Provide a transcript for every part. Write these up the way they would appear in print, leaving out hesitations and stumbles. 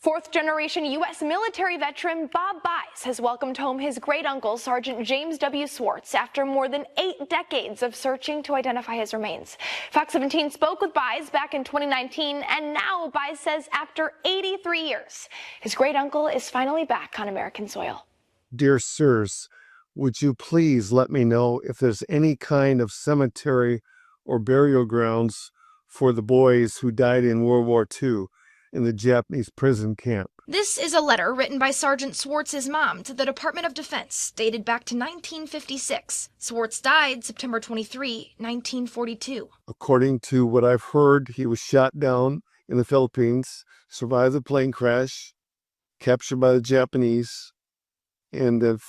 Fourth-generation U.S. military veteran Bob Buys has welcomed home his great-uncle, Sergeant James W. Swartz, after more than 8 decades of searching to identify his remains. Fox 17 spoke with Buys back in 2019, and now Buys says after 83 years, his great-uncle is finally back on American soil. Dear sirs, would you please let me know if there's any kind of cemetery or burial grounds for the boys who died in World War II in the Japanese prison camp? This is a letter written by Sergeant Swartz's mom to the Department of Defense, dated back to 1956. Swartz died September 23, 1942. According to what I've heard, he was shot down in the Philippines, survived the plane crash, captured by the Japanese, and then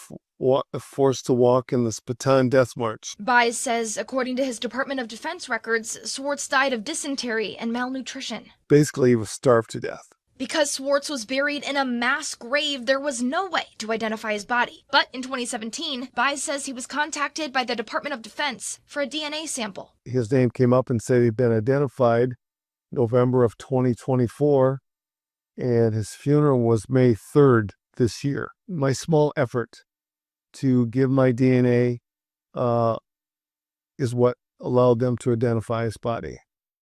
forced to walk in the Spatan Death March. Buys says, according to his Department of Defense records, Swartz died of dysentery and malnutrition. Basically, he was starved to death. Because Swartz was buried in a mass grave, there was no way to identify his body. But in 2017, Buys says he was contacted by the Department of Defense for a DNA sample. His name came up and said he'd been identified November of 2024, and his funeral was May 3rd this year. My small effort to give my DNA is what allowed them to identify his body.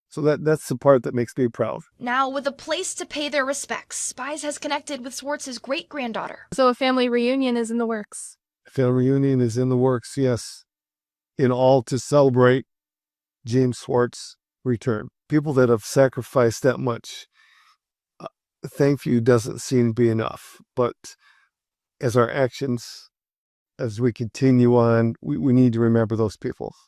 So that's the part that makes me proud. Now, with a place to pay their respects, Buys has connected with Swartz's great-granddaughter. So a family reunion is in the works. A family reunion is in the works, yes. In all to celebrate James Swartz's return. People that have sacrificed that much, thank you doesn't seem to be enough. But as our actions, as we continue on, we need to remember those people.